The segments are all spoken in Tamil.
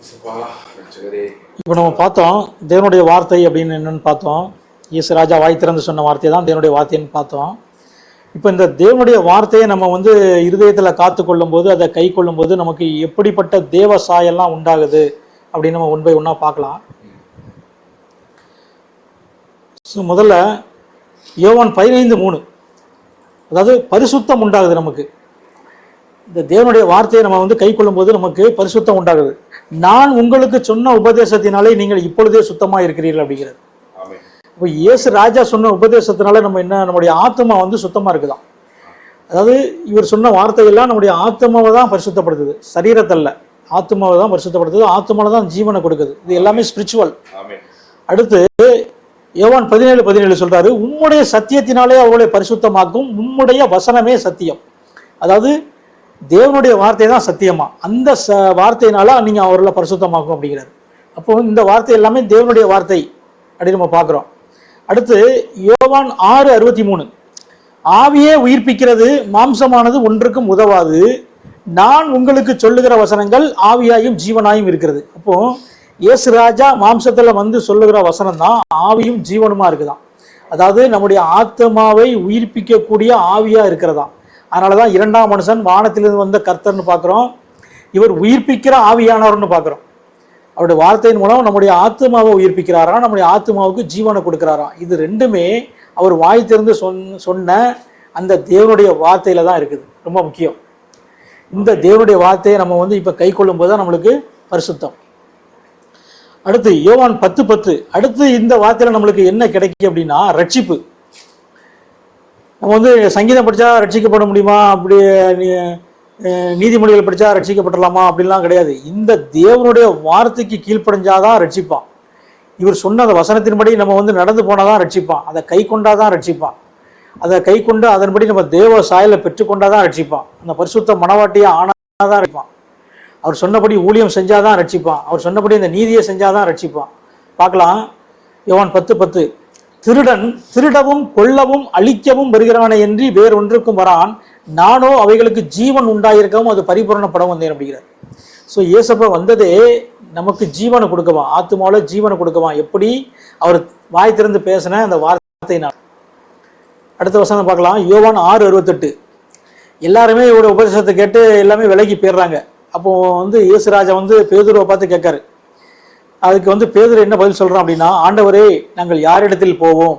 இப்போ நம்ம பார்த்தோம் தேவனுடைய வார்த்தை அப்படின்னு என்னன்னு பார்த்தோம். இயேசு ராஜா வாய் திறந்து சொன்ன வார்த்தை தான் தேவனுடைய வார்த்தைன்னு பார்த்தோம். இப்போ இந்த தேவனுடைய வார்த்தையை நம்ம இருதயத்தில் காத்து கொள்ளும் போது, அதை கை கொள்ளும் போது நமக்கு எப்படிப்பட்ட தேவ சாயெல்லாம் உண்டாகுது அப்படின்னு நம்ம 1 by 1 பார்க்கலாம். ஸோ முதல்ல யோவான் 15:3, அதாவது பரிசுத்தம் உண்டாகுது நமக்கு. இந்த தேவனுடைய வார்த்தையை நம்ம கை கொள்ளும் போது நமக்கு பரிசுத்தம் உண்டாகுது. நான் உங்களுக்கு சொன்ன உபதேசத்தினாலே நீங்கள் இப்பொழுதே சுத்தமாக இருக்கிறீர்கள் அப்படிங்கிறது. இப்போ இயேசு ராஜா சொன்ன உபதேசத்தினால நம்ம நம்முடைய ஆத்மா சுத்தமாக இருக்குதான். அதாவது இவர் சொன்ன வார்த்தையெல்லாம் நம்முடைய ஆத்மாவை தான் பரிசுத்தப்படுத்துது, சரீரத்தல்ல, ஆத்மாவை தான் பரிசுத்தப்படுத்துது, ஆத்மாவில் தான் ஜீவனை கொடுக்குது. இது எல்லாமே ஸ்பிரிச்சுவல். அடுத்து யோவான் 17:17 சொல்றாரு, உம்முடைய சத்தியத்தினாலே அவர்களை பரிசுத்தமாக்கும், உம்முடைய வசனமே சத்தியம். அதாவது தேவனுடைய வார்த்தை தான் சத்தியமா, அந்த வார்த்தையினால நீங்க அவர்களை பரிசுத்தமாக்கும் அப்படிங்கிறாரு. அப்போ இந்த வார்த்தை எல்லாமே தேவனுடைய வார்த்தை அப்படின்னு நம்ம பார்க்குறோம். அடுத்து யோவான் 6:63, ஆவியே உயிர்ப்பிக்கிறது, மாம்சமானது ஒன்றுக்கும் உதவாது, நான் உங்களுக்கு சொல்லுகிற வசனங்கள் ஆவியாயும் ஜீவனாயும் இருக்கிறது. அப்போ இயேசு ராஜா மாம்சத்துல சொல்லுகிற வசனம் தான் ஆவியும் ஜீவனுமா இருக்குதான். அதாவது நம்முடைய ஆத்மாவை உயிர்ப்பிக்கக்கூடிய ஆவியா இருக்கிறதா. அதனாலதான் 2ஆம் மனுஷன் வானத்திலிருந்து வந்த கர்த்தர்னு பார்க்குறோம், இவர் உயிர்ப்பிக்கிற ஆவியானவர்னு பார்க்குறோம். அவருடைய வார்த்தையின் மூலம் நம்முடைய ஆத்மாவை உயிர்ப்பிக்கிறாராம், நம்முடைய ஆத்மாவுக்கு ஜீவனை கொடுக்கிறாராம். இது ரெண்டுமே அவர் வாய் திறந்து சொன்ன அந்த தேவனுடைய வார்த்தையில தான் இருக்குது. ரொம்ப முக்கியம். இந்த தேவனுடைய வார்த்தையை நம்ம இப்ப கை கொள்ளும் போது தான் நம்மளுக்கு பரிசுத்தம். அடுத்து யோவான் 10:10, அடுத்து இந்த வார்த்தையில நம்மளுக்கு என்ன கிடைக்கும் அப்படின்னா ரட்சிப்பு. நம்ம சங்கீதம் படித்தா ரட்சிக்கப்பட முடியுமா, அப்படி நீதிமொழிகள் படித்தா ரட்சிக்கப்படலாமா அப்படின்லாம் கிடையாது. இந்த தேவனுடைய வார்த்தைக்கு கீழ்ப்படைஞ்சாதான் ரட்சிப்பான். இவர் சொன்ன அந்த வசனத்தின்படி நம்ம நடந்து போனாதான் ரட்சிப்பான். அதை கை கொண்டாதான் ரட்சிப்பான். அதை கை கொண்டு அதன்படி நம்ம தேவ சாயலை பெற்றுக்கொண்டாதான் ரட்சிப்பான். அந்த பரிசுத்த மனவாட்டியை ஆனாதான் ரட்சிப்பான். அவர் சொன்னபடி ஊழியம் செஞ்சாதான் ரட்சிப்பான். அவர் சொன்னபடி இந்த நீதியை செஞ்சாதான் ரட்சிப்பான். பார்க்கலாம் யோவான் 10:10, திருடன் திருடவும் கொல்லவும் அழிக்கவும் வருகிறவனை என்று வேறொன்றுக்கும் வரான், நானோ அவைகளுக்கு ஜீவன் உண்டாயிருக்கவும் அது பரிபூரணப்படவும் வந்தேன் அப்படிங்கிறார். ஸோ இயேசப்பா வந்ததே நமக்கு ஜீவனை கொடுக்கவான், ஆத்மாவில் ஜீவனை கொடுக்கவான். எப்படி அவர் வாய் திறந்து பேசின அந்த வார்த்தையினால். அடுத்த வசனம் பார்க்கலாம், யோவான் 6:68, எல்லாருமே இவருடைய உபதேசத்தை கேட்டு எல்லாமே விலகி போயிடுறாங்க. அப்போ இயேசு ராஜா பேதுருவை பார்த்து கேட்காரு. அதுக்கு பேதுரு என்ன பதில் சொல்றான் அப்படின்னா, ஆண்டவரே நாங்கள் யாரிடத்தில் போவோம்,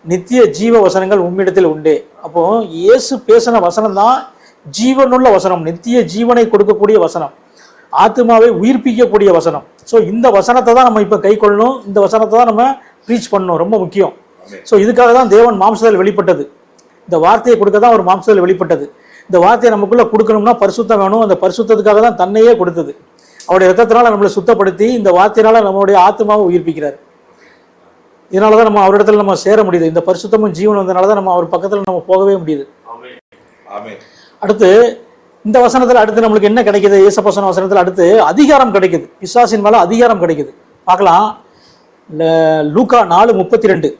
நித்திய ஜீவ வசனங்கள் உம்மிடத்தில் உண்டே. அப்போ இயேசு பேசின வசனம் தான் ஜீவனுள்ள வசனம், நித்திய ஜீவனை கொடுக்கக்கூடிய வசனம், ஆத்மாவை உயிர்ப்பிக்கக்கூடிய வசனம். ஸோ இந்த வசனத்தை தான் நம்ம இப்போ கை கொள்ளணும், இந்த வசனத்தை தான் நம்ம ப்ரீச் பண்ணணும், ரொம்ப முக்கியம். ஸோ இதுக்காக தான் தேவன் மாம்சத்தில் வெளிப்பட்டது, இந்த வார்த்தையை கொடுக்க தான் ஒரு மாம்சத்தில் வெளிப்பட்டது. இந்த வார்த்தையை நமக்குள்ள கொடுக்கணும்னா பரிசுத்தம் வேணும். அந்த பரிசுத்தத்துக்காக தான் தன்னையே கொடுத்தது. அவருடைய ரத்தத்தினால நம்மளை சுத்தப்படுத்தி இந்த வார்த்தையினால நம்மளுடைய ஆத்மாவை உயிர்ப்பிக்கிறார். இதனாலதான் நம்ம அவரிடத்துல நம்ம சேர முடியுது. இந்த பரிசுத்தமும் ஜீவன் வந்ததுனாலதான் நம்ம அவர் பக்கத்துல நம்ம போகவே முடியுது. அடுத்து இந்த வசனத்துல அடுத்து நம்மளுக்கு என்ன கிடைக்குது, இயேசப்பா வசனத்துல அடுத்து அதிகாரம் கிடைக்குது, பிசாசின் மேல அதிகாரம் கிடைக்குது. பார்க்கலாம் லூக்கா 4:32,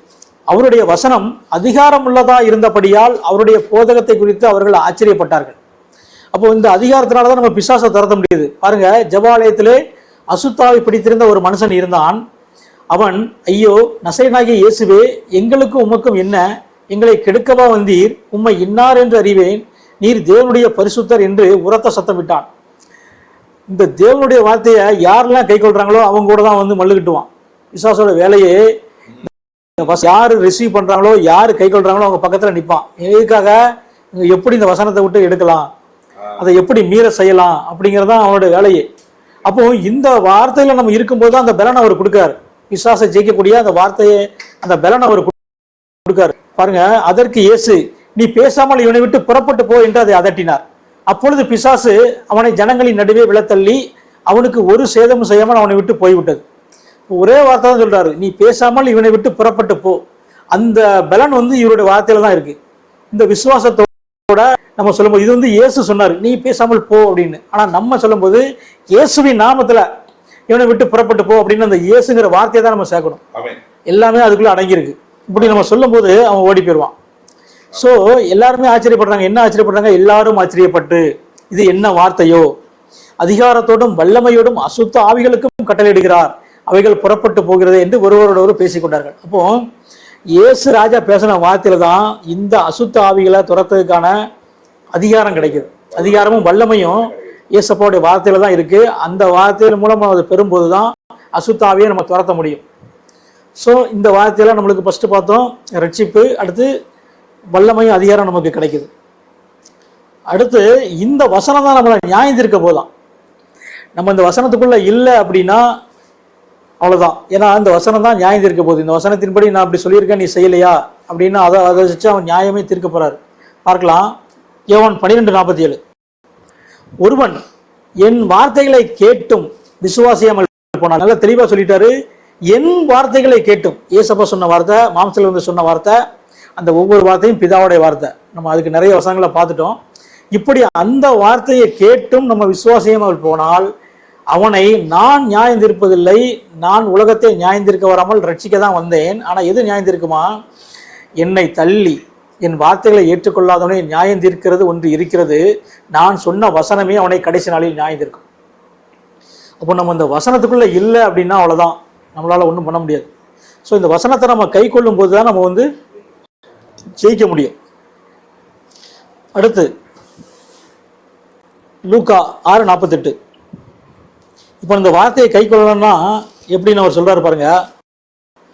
அவருடைய வசனம் அதிகாரம் உள்ளதா இருந்தபடியால் அவருடைய போதகத்தை குறித்து அவர்கள் ஆச்சரியப்பட்டார்கள். அப்போ இந்த அதிகாரத்தினாலதான் நம்ம பிசாசை துரத்த முடியுது. பாருங்க, ஜெபாலயத்திலே அசுத்தாவை பிடித்திருந்த ஒரு மனுஷன் இருந்தான். அவன், ஐயோ நசரேயனாகிய இயேசுவே, எங்களுக்கும் உமக்கும் என்ன, எங்களை கெடுக்கவா வந்தீர், உம்மை இன்னார் என்று அறிவேன், நீர் தேவனுடைய பரிசுத்தர் என்று உரத்த சத்தம் விட்டான். இந்த தேவனுடைய வார்த்தையை யாரெல்லாம் கை கொள்றாங்களோ அவங்க கூட தான் மல்லுக்கிட்டுவான். பிசாசோட வேலையே யாரு ரிசீவ் பண்றாங்களோ, யாரு கை கொள்றாங்களோ அவங்க பக்கத்துல நிற்பான். எதுக்காக, எப்படி இந்த வசனத்தை விட்டு எடுக்கலாம், அதை எப்படி மீற செய்யலாம் அப்படிங்கிறதான் அவனோட வேலையே. அப்போ இந்த வார்த்தையில நம்ம இருக்கும்போது அந்த பலன் அவர் கொடுக்காரு. பிசாசை ஜெயிக்கக்கூடிய அந்த வார்த்தையை, அந்த பலன் அவர் கொடுக்காரு. பாருங்க, அதற்கு இயேசு, நீ பேசாமல் இவனை விட்டு புறப்பட்டு போ என்று அதை அதட்டினார். அப்பொழுது பிசாசு அவனை ஜனங்களின் நடுவே விழத்தள்ளி அவனுக்கு ஒரு சேதமும் செய்யாமல் அவனை விட்டு போய்விட்டது. ஒரே வார்த்தை தான் சொல்றாரு, நீ பேசாமல் இவனை விட்டு புறப்பட்டு போ. அந்த பலன் இவருடைய வார்த்தையில தான் இருக்கு. இந்த விசுவாசத்தோட நம்ம சொல்லும்போது, இது இயேசு சொன்னாரு நீ பேசாமல் போ அப்படின்னு. ஆனா நம்ம சொல்லும்போது இயேசுவின் நாமத்துல இவனை விட்டு புறப்பட்டு போ அப்படின்னு அந்த இயேசுங்கிற வார்த்தையை தான் நம்ம சேர்க்கணும். எல்லாமே அதுக்குள்ள அடங்கியிருக்கு. இப்படி நம்ம சொல்லும் போது அவன் ஓடி போயிடுவான். ஸோ எல்லாருமே ஆச்சரியப்படுறாங்க. என்ன ஆச்சரியப்படுறாங்க? எல்லாரும் ஆச்சரியப்பட்டு இது என்ன வார்த்தையோ, அதிகாரத்தோடும் வல்லமையோடும் அசுத்த ஆவிகளுக்கும் கட்டளையிடுகிறார், அவைகள் புறப்பட்டு போகிறது என்று ஒருவரோடு பேசிக்கொண்டார்கள். அப்போ இயேசு ராஜா பேசின வார்த்தையில தான் இந்த அசுத்த ஆவிகளை துரத்துறதுக்கான அதிகாரம் கிடைக்குது. அதிகாரமும் வல்லமையும் இயேசப்பாவுடைய வார்த்தையில தான் இருக்கு. அந்த வார்த்தையின் மூலம் அதை பெறும்போது தான் அசுத்த ஆவியை நம்ம துரத்த முடியும். ஸோ இந்த வார்த்தையில நம்மளுக்கு ஃபர்ஸ்ட் பார்த்தோம் ரட்சிப்பு, அடுத்து வல்லமையும் அதிகாரம் நமக்கு கிடைக்குது. அடுத்து இந்த வசனம் தான் நம்மளை நியாயம் தீர்க்க போதான். நம்ம இந்த வசனத்துக்குள்ள இல்லை அப்படின்னா அவ்வளவுதான். ஏன்னா இந்த வசனம் தான் நியாயம் தீர்க்க போகுது. இந்த வசனத்தின்படி நான் அப்படி சொல்லியிருக்கேன், நீ செய்யலையா அப்படின்னா அதை வச்சு அவன் நியாயமே தீர்க்க போறாரு. பார்க்கலாம், யோவான் 12:47. ஒருவன் என் வார்த்தைகளை கேட்டும் விசுவாசியாமல் போனான். நல்லா தெளிவா சொல்லிட்டாரு, என் வார்த்தைகளை கேட்டும். ஏசப்பா சொன்ன வார்த்தை, மாம்சத்தில் வந்து சொன்ன வார்த்தை, அந்த ஒவ்வொரு வார்த்தையும் பிதாவுடைய வார்த்தை. நம்ம அதுக்கு நிறைய வசனங்களை பார்த்துட்டோம். இப்படி அந்த வார்த்தையை கேட்டும் நம்ம விசுவாசியாமல் போனால் அவனை நான் நியாயம் தீர்ப்பதில்லை, நான் உலகத்தை நியாயம் தீர்க்க வராமல் ரட்சிக்க தான் வந்தேன். ஆனால் எது நியாயம் தீர்க்குமா? என்னை தள்ளி என் வார்த்தைகளை ஏற்றுக்கொள்ளாதவனை நியாயம் தீர்க்கிறது ஒன்று இருக்கிறது. நான் சொன்ன வசனமே அவனை கடைசி நாளில் நியாயம் தீர்க்கும். அப்போ நம்ம இந்த வசனத்துக்குள்ள இல்லை அப்படின்னா அவ்வளோதான், நம்மளால ஒன்றும் பண்ண முடியாது. ஸோ இந்த வசனத்தை நம்ம கை கொள்ளும் போது தான் நம்ம வந்து ஜெயிக்க முடியும். அடுத்து லூக்கா 6:48. இப்போ இந்த வார்த்தையை கை கொள்ளணும்னா எப்படின்னு அவர் சொல்றாரு பாருங்க.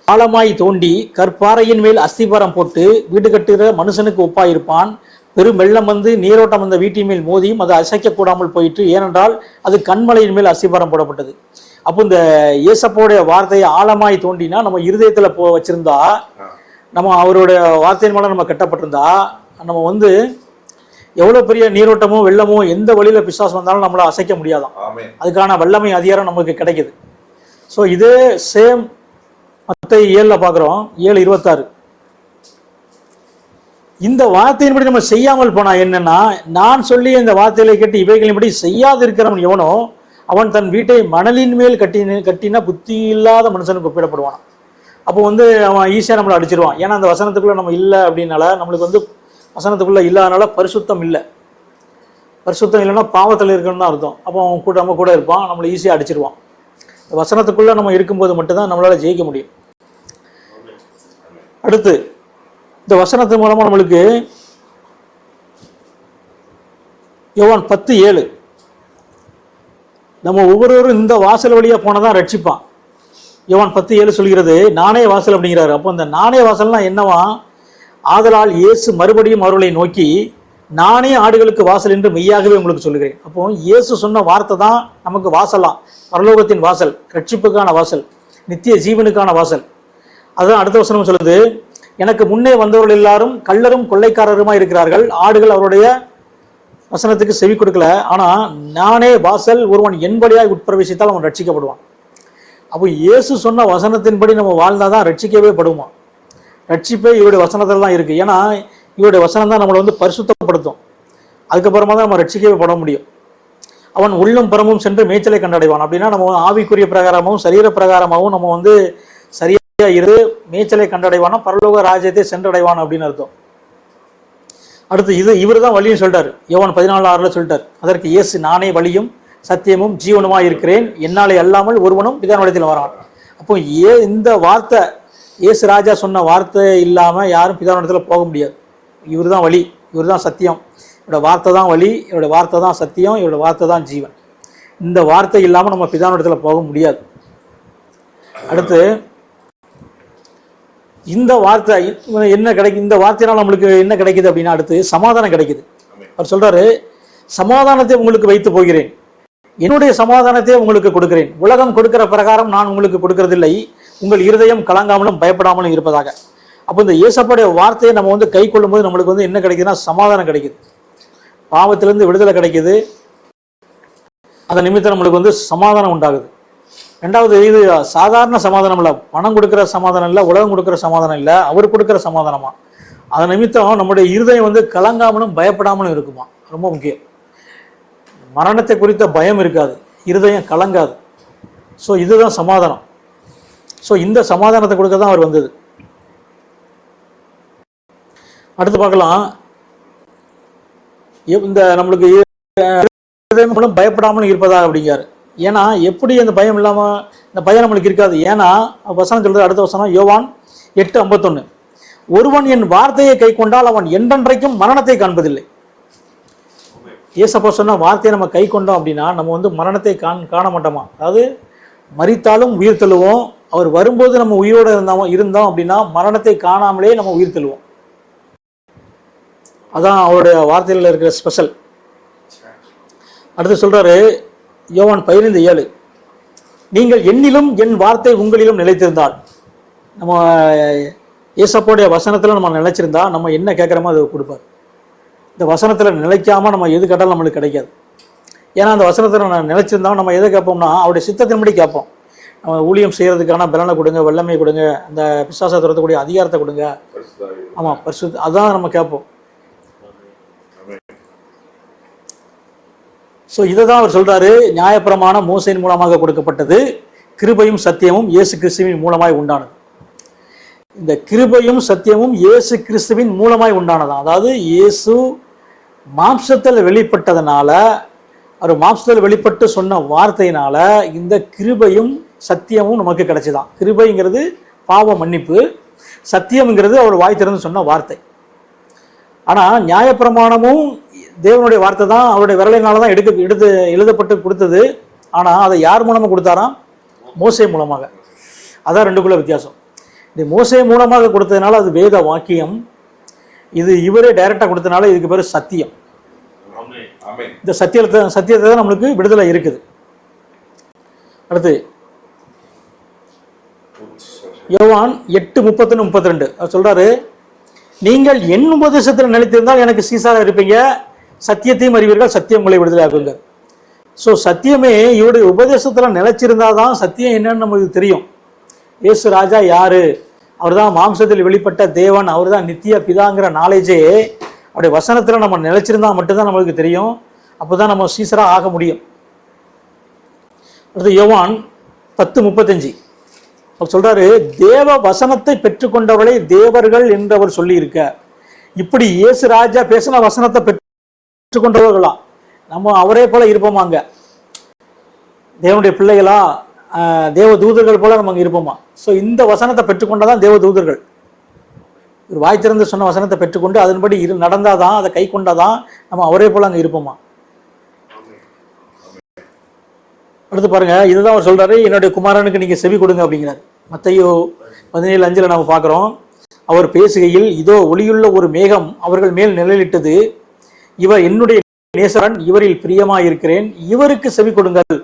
ஆழமாய் தோண்டி கற்பாறையின் மேல் அஸ்திபாரம் போட்டு வீடு கட்டுகிற மனுஷனுக்கு ஒப்பாயிருப்பான். பெரும் வெள்ளம் வந்து நீரோட்டம் வந்த வீட்டின் மேல் மோதியும் அது அசைக்க கூடாமல் போயிட்டு, ஏனென்றால் அது கண்மலையின் மேல் அஸ்திபாரம் போடப்பட்டது. அப்போ இந்த இயேசப்போடைய வார்த்தையை ஆழமாய் தோண்டினா நம்ம இருதயத்துல வச்சிருந்தா, நம்ம அவருடைய வார்த்தையின் மூலம் நம்ம கட்டப்பட்டிருந்தா, நம்ம வந்து எவ்வளவு பெரிய நீரோட்டமோ வெள்ளமோ எந்த வழியில பிசாசு வந்தாலும் நம்மள அசைக்க முடியாதான். அதுக்கான வல்லமை அதிகாரம் நமக்கு கிடைக்குது. ஸோ இதே சேம் மத்தேயு 7ல் பார்க்குறோம், 7:26. இந்த வார்த்தையின்படி நம்ம செய்யாமல் போனா என்னன்னா, நான் சொல்லி இந்த வார்த்தைகளை கேட்டு இவைகளின்படி செய்யாது இருக்கிறவன் எவனோ அவன் தன் வீட்டை மணலின் மேல் கட்டினா புத்தி இல்லாத மனுஷனுக்கு ஒப்பிடப்படுவான். அப்போ வந்து அவன் ஈஸியாக நம்மளை அடிச்சிருவான். ஏன்னா அந்த வசனத்துக்குள்ள நம்ம இல்லை அப்படின்னால, நம்மளுக்கு வந்து வசனத்துக்குள்ள இல்லாதனால பரிசுத்தம் இல்லை. பரிசுத்தம் இல்லைன்னா பாவத்தில் இருக்கணும்னு தான் அர்த்தம். அப்போ அவன் கூட நம்ம கூட இருப்பான், நம்மளை ஈஸியாக அடிச்சிருவான். வசனத்துக்குள்ள நம்ம இருக்கும்போது மட்டும்தான் நம்மளால ஜெயிக்க முடியும். அடுத்து இந்த வசனத்தின் மூலமா நம்மளுக்கு யோவான் 10:7, நம்ம ஒவ்வொருவரும் இந்த வாசல் வழியா போனதான் ரட்சிப்பான். யோவான் 10:7 சொல்கிறது, நானே வாசல் அப்படிங்கிறாரு. அப்போ இந்த நானே வாசல்னா என்னவா? ஆதலால் இயேசு மறுபடியும் அவர்களை நோக்கி, நானே ஆடுகளுக்கு வாசல் என்று மெய்யாகவே உங்களுக்கு சொல்லுகிறேன். அப்போ இயேசு சொன்ன வார்த்தை தான் நமக்கு வாசலாம், பரலோகத்தின் வாசல், ரட்சிப்புக்கான வாசல், நித்திய ஜீவனுக்கான வாசல். அதுதான் அடுத்த வசனம் சொல்லுது, எனக்கு முன்னே வந்தவர்கள் எல்லாரும் கள்ளரும் கொள்ளைக்காரருமா இருக்கிறார்கள், ஆடுகள் அவருடைய வசனத்துக்கு செவி கொடுக்கல. ஆனா நானே வாசல், ஒருவன் என் வழியாய் உட்பிரவேசித்தால் அவன் ரட்சிக்கப்படுவான். அப்போ இயேசு சொன்ன வசனத்தின்படி நம்ம வாழ்ந்தாதான் ரட்சிக்கவே படுமா. ரட்சிப்பே இவருடைய வசனத்தில் தான் இருக்கு. ஏன்னா இவருடைய வசனம் தான் நம்மளை வந்து பரிசுத்தப்படுத்தும். அதுக்கப்புறமா தான் நம்ம ரட்சிக்கவே பட முடியும். அவன் உள்ளும் புறமும் சென்று மேய்ச்சலை கண்டடைவான். அப்படின்னா நம்ம ஆவிக்குரிய பிரகாரமாகவும் சரீர பிரகாரமாகவும் நம்ம வந்து சரியா இரு மேய்ச்சலை கண்டடைவானா பரலோக ராஜ்யத்தை சென்றடைவான் அப்படின்னு அர்த்தம். அடுத்து இவர் தான் வழியும் சொல்லிட்டாரு. யோவான் 14:6 சொல்லிட்டார். அதற்கு இயேசு, நானே வழியும் சத்தியமும் ஜீவனுமாய் இருக்கிறேன், என்னாலே அல்லாமல் ஒருவனும் பிதாவினிடத்தில் வரான். அப்போ இந்த வார்த்தை இயேசு ராஜா சொன்ன வார்த்தை இல்லாம யாரும் பிதாவினிடத்தில் போக முடியாது. இவர் தான் வழி, இவர் தான் சத்தியம், இவரோட வார்த்தை தான் வழி, இவரோட வார்த்தை தான் சத்தியம், இவரோட வார்த்தை தான் ஜீவன். இந்த வார்த்தை இல்லாமல் நம்ம பிதாவினிடத்தில் போக முடியாது. அடுத்து இந்த வார்த்தை என்ன கிடைக்கும்? இந்த வார்த்தையினால் நம்மளுக்கு என்ன கிடைக்குது அப்படின்னா, அடுத்து சமாதானம் கிடைக்குது. அவர் சொல்றாரு, சமாதானத்தை உங்களுக்கு வைத்து போகிறேன், என்னுடைய சமாதானத்தை உங்களுக்கு கொடுக்கிறேன், உலகம் கொடுக்கிற பிரகாரம் நான் உங்களுக்கு கொடுக்கறதில்லை, உங்கள் இருதயம் கலங்காமலும் பயப்படாமலும் இருப்பதாக. அப்போ இந்த இயேசப்பாவுடைய வார்த்தையை நம்ம வந்து கை கொள்ளும் போது நம்மளுக்கு வந்து என்ன கிடைக்குதுன்னா சமாதானம் கிடைக்குது, பாவத்திலிருந்து விடுதலை கிடைக்குது. அதன் நிமித்தம் நம்மளுக்கு வந்து சமாதானம் உண்டாகுது. ரெண்டாவது, இது சாதாரண சமாதானம் இல்லை, பணம் கொடுக்குற சமாதானம் இல்லை, உலகம் கொடுக்குற சமாதானம் இல்லை, அவர் கொடுக்குற சமாதானமா. அதன் நிமித்தம் நம்முடைய இருதயம் வந்து கலங்காமலும் பயப்படாமலும் இருக்குமா. ரொம்ப முக்கியம். மரணத்தை குறித்த பயம் இருக்காது, இருதயம் கலங்காது. ஸோ இதுதான் சமாதானம். ஸோ இந்த சமாதானத்தை கொடுக்க தான் அவர் வந்தது. அடுத்து பார்க்கலாம், இந்த நம்மளுக்கு இருதயங்களும் பயப்படாமலும் இருப்பதா அப்படிங்காரு. ஏன்னா எப்படி அந்த பயம் இல்லாமல் இந்த பயம் நம்மளுக்கு இருக்காது? ஏன்னா வசனம் சொல்றது, அடுத்த வசனம் யோவான் 8:51, ஒருவன் என் வார்த்தையை கை கொண்டால் அவன் என்றென்றைக்கும் மரணத்தை காண்பதில்லை. ஏசப்பா சொன்ன வார்த்தையை நம்ம கை கொண்டோம் அப்படின்னா நம்ம வந்து மரணத்தை காண மாட்டோமா? அதாவது மரித்தாலும் உயிர் தள்ளுவோம். அவர் வரும்போது நம்ம உயிரோடு இருந்தோம் அப்படின்னா மரணத்தை காணாமலே நம்ம உயிர் தள்ளுவோம். அதான் அவருடைய வார்த்தையில் இருக்கிற ஸ்பெஷல். அடுத்து சொல்றாரு யோவான் 15:7, நீங்கள் என்னிலும் என் வார்த்தை உங்களிலும் நிலைத்திருந்தால். நம்ம ஏசப்போடைய வசனத்தில் நம்ம நிலைச்சிருந்தா நம்ம என்ன கேட்குறோமோ அதை கொடுப்பார். இந்த வசனத்தில் நிலைக்காமல் நம்ம எது கேட்டாலும் நம்மளுக்கு கிடைக்காது. ஏன்னா அந்த வசனத்தில் நான் நிலைச்சிருந்தா நம்ம எதை கேட்போம்னா அவருடைய சித்தத்தின்படி கேட்போம். நம்ம ஊழியம் செய்கிறதுக்கான பலனை கொடுங்க, வல்லமை கொடுங்க, அந்த பிசாசை துரத்தக்கூடிய அதிகாரத்தை கொடுங்க. ஆமாம், பரிசுத்த, அதான் நம்ம கேட்போம். ஸோ இதை தான் அவர் சொல்றாரு, நியாயப்பிரமாணம் மோசையின் மூலமாக கொடுக்கப்பட்டது, கிருபையும் சத்தியமும் இயேசு கிறிஸ்துவின் மூலமாய் உண்டானது. இந்த கிருபையும் சத்தியமும் இயேசு கிறிஸ்துவின் மூலமாய் உண்டானதான். அதாவது இயேசு மாம்சத்தில் வெளிப்பட்டதுனால, அவர் மாம்சத்தில் வெளிப்பட்டு சொன்ன வார்த்தையினால இந்த கிருபையும் சத்தியமும் நமக்கு கிடைச்சிதான். கிருபைங்கிறது பாவ மன்னிப்பு, சத்தியம்ங்கிறது அவர் வாய் திறந்து சொன்ன வார்த்தை. ஆனால் நியாயப்பிரமாணமும் தேவனுடைய வார்த்தை தான், அவருடைய விரலினால தான் எடுத்து எழுதப்பட்டு கொடுத்தது. ஆனால் அதை யார் மூலமாக கொடுத்தாராம்? மோசே மூலமாக. அதான் ரெண்டுக்குள்ள வித்தியாசம். இந்த மோசே மூலமாக கொடுத்ததுனால அது வேத வாக்கியம், இது இவரே டைரக்டாக கொடுத்ததுனால இதுக்கு பேர் சத்தியம். இந்த சத்தியத்தை தான் நம்மளுக்கு விடுதலை இருக்குது. அடுத்து யோவான் 8:31-32 அவர் சொல்றாரு, நீங்கள் என் உபதேசத்தில் நிலைத்திருந்தால் எனக்கு சீசாராக இருப்பீங்க, சத்தியத்தையும் அறிவீர்கள், சத்தியம் உங்களை விடுதலை ஆகுங்க. ஸோ சத்தியமே இவருடைய உபதேசத்தில் நிலைச்சிருந்தாதான் சத்தியம் என்னன்னு நமக்கு தெரியும். இயேசு ராஜா யாரு? அவர் தான் மாம்சத்தில் வெளிப்பட்ட தேவன், அவர் தான் நித்திய பிதாங்கிற நாலேஜே அவருடைய வசனத்தில் நம்ம நிலைச்சிருந்தா மட்டும்தான் நம்மளுக்கு தெரியும். அப்போதான் நம்ம சீசராக ஆக முடியும். அடுத்து யோவான் 10:35 அவர் சொல்றாரு, தேவ வசனத்தை பெற்றுக்கொண்டவர்களை தேவர்கள் என்று அவர் சொல்லி இருக்க. இப்படி இயேசு ராஜா பேசின வசனத்தை பெற்றுக்கொண்டவர்களா நம்ம அவரே போல இருப்போமாங்க? தேவனுடைய பிள்ளைகளா, தேவ தூதர்கள் போல நம்ம இருப்போமா? ஸோ இந்த வசனத்தை பெற்றுக்கொண்டாதான் தேவ தூதர்கள். ஒரு வாய் திறந்து சொன்ன வசனத்தை பெற்றுக்கொண்டு அதன்படி நடந்தாதான், அதை கை கொண்டாதான் நம்ம அவரே போல அங்கே இருப்போமா? அடுத்து பாருங்க, இதுதான் அவர் சொல்றாரு, என்னுடைய குமாரனுக்கு நீங்க செவி கொடுங்க அப்படிங்கிறார். மத்தேயு 17:5 நம்ம பார்க்கிறோம். அவர் பேசுகையில், இதோ ஒளியுள்ள ஒரு மேகம் அவர்கள் மேல் நிழலிட்டது, இவர் என்னுடைய நேசரன், இவரில் பிரியமாயிருக்கிறேன், இவருக்கு செவி கொடுங்கள்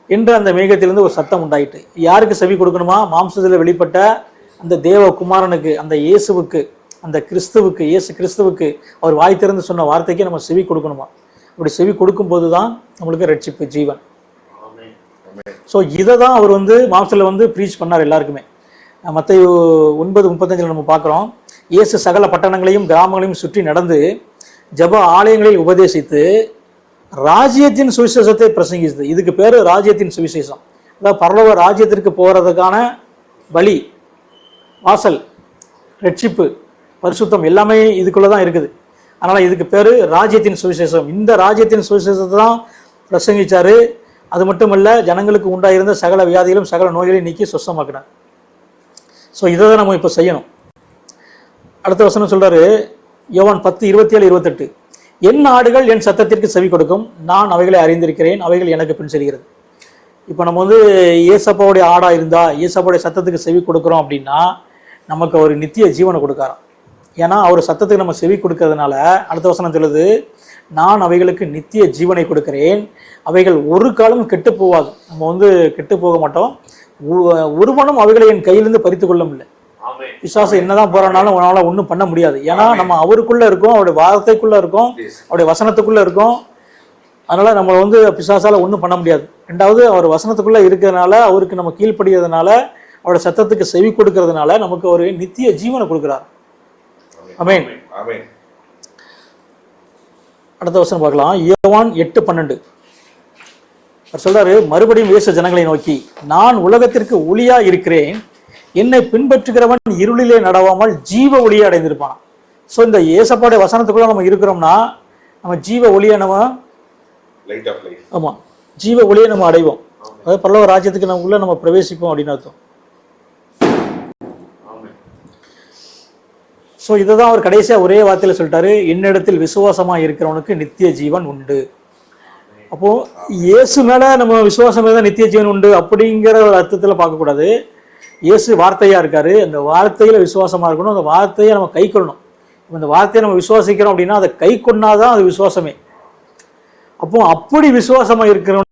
என்று அந்த மேகத்திலிருந்து ஒரு சத்தம் உண்டாயிட்டு. யாருக்கு செவி கொடுக்கணுமா? மாம்சத்தில் வெளிப்பட்ட அந்த தேவ குமாரனுக்கு, அந்த இயேசுவுக்கு, அந்த கிறிஸ்துவுக்கு, இயேசு கிறிஸ்துவுக்கு அவர் வாய் திறந்து சொன்ன வார்த்தைக்கு நம்ம செவி கொடுக்கணுமா? அப்படி செவி கொடுக்கும் போது தான் நம்மளுக்கு ரட்சிப்பு, ஜீவன். ஸோ இதை தான் அவர் மாம்சத்தில் ப்ரீச் பண்ணார் எல்லாருக்குமே. மத்தேயு 9:35 நம்ம பார்க்குறோம். இயேசு சகல பட்டணங்களையும் கிராமங்களையும் சுற்றி நடந்து ஜெப ஆலயங்களில் உபதேசித்து ராஜ்யத்தின் சுவிசேஷத்தை பிரசங்கித்தது. இதுக்கு பேர் ராஜ்யத்தின் சுவிசேஷம். அதாவது பரலோக ராஜ்யத்திற்கு போகிறதுக்கான வழி, வாசல், ரட்சிப்பு, பரிசுத்தம் எல்லாமே இதுக்குள்ளே தான் இருக்குது. அதனால் இதுக்கு பேர் ராஜ்யத்தின் சுவிசேஷம். இந்த ராஜ்யத்தின் சுவிசேஷத்தை தான் பிரசங்கிச்சாரு. அது மட்டுமல்ல, ஜனங்களுக்கு உண்டாயிருந்த சகல வியாதிகளும் சகல நோய்களையும் நீக்கி சுத்தமாக்கினார். ஸோ இதை தான் நம்ம இப்போ செய்யணும். அடுத்த வசனம் சொல்றாரு, யோவான் 10:27-28, என் ஆடுகள் என் சத்தத்திற்கு செவி கொடுக்கும், நான் அவைகளை அறிந்திருக்கிறேன், அவைகள் எனக்கு பின் செல்கிறது. இப்போ நம்ம ஏசப்பாவுடைய ஆடா இருந்தா, ஏசப்பாவுடைய சத்தத்துக்கு செவி கொடுக்குறோம் அப்படின்னா நமக்கு ஒரு நித்திய ஜீவனை கொடுக்காராம். ஏன்னா அவர் சத்தத்துக்கு நம்ம செவி கொடுக்கறதுனால, அடுத்த வசனம் சொல்லுது, நான் அவைகளுக்கு நித்திய ஜீவனை கொடுக்கிறேன், அவைகள் ஒரு காலம் கெட்டு போவாது. நம்ம கெட்டு போக மாட்டோம், ஒருவனும் அவைகளை என் கையிலிருந்து பறித்து கொள்ள முடியல. விசுவாசம் என்னதான் போறானாலும் உன்னால ஒன்றும் பண்ண முடியாது. ஏன்னா நம்ம அவருக்குள்ள இருக்கோம், அவருடைய வார்த்தைக்குள்ள இருக்கோம், அவருடைய வசனத்துக்குள்ள இருக்கோம். அதனால நம்ம பிசாசால ஒன்றும் பண்ண முடியாது. ரெண்டாவது, அவர் வசனத்துக்குள்ள இருக்கிறதுனால, அவருக்கு நம்ம கீழ்ப்படுகிறதுனால, அவருடைய சத்தத்துக்கு செவி கொடுக்கறதுனால நமக்கு ஒரு நித்திய ஜீவனை கொடுக்கிறார். ஆமென். அடுத்த வசனம் பார்க்கலாம். யோவான் 8:12 சொல்றாரு, மறுபடியும் இயேசு ஜனங்களை நோக்கி, நான் உலகத்திற்கு ஒளியா இருக்கிறேன், என்னை பின்பற்றுகிறவன் இருளிலே நடவாமல் ஜீவ ஒளியை அடைந்திருப்பான். ஸோ இந்த ஏசப்பாடைய வசனத்துக்குள்ள நம்ம இருக்கிறோம்னா நம்ம ஜீவ ஒளியை நம்ம ஆமாம், ஜீவ ஒளியை நம்ம அடைவோம். அதாவது பரலோக ராஜ்யத்துக்கு நம்ம உள்ள நம்ம பிரவேசிப்போம் அப்படின்னு அர்த்தம். ஸோ இதை தான் அவர் கடைசியாக ஒரே வார்த்தையில் சொல்லிட்டாரு, என்னிடத்தில் விசுவாசமாக இருக்கிறவனுக்கு நித்திய ஜீவன் உண்டு. அப்போது இயேசு மேலே நம்ம விசுவாசம் தான் நித்திய ஜீவன் உண்டு அப்படிங்கிற ஒரு அர்த்தத்தில் பார்க்கக்கூடாது. இயேசு வார்த்தையாக இருக்காரு, அந்த வார்த்தையில் விசுவாசமாக இருக்கணும், அந்த வார்த்தையை நம்ம கை கொள்ளணும். இந்த வார்த்தையை நம்ம விசுவாசிக்கிறோம் அப்படின்னா அதை கை கொண்டாதான் அது விசுவாசமே. அப்போ அப்படி விசுவாசமாக இருக்கிறவன்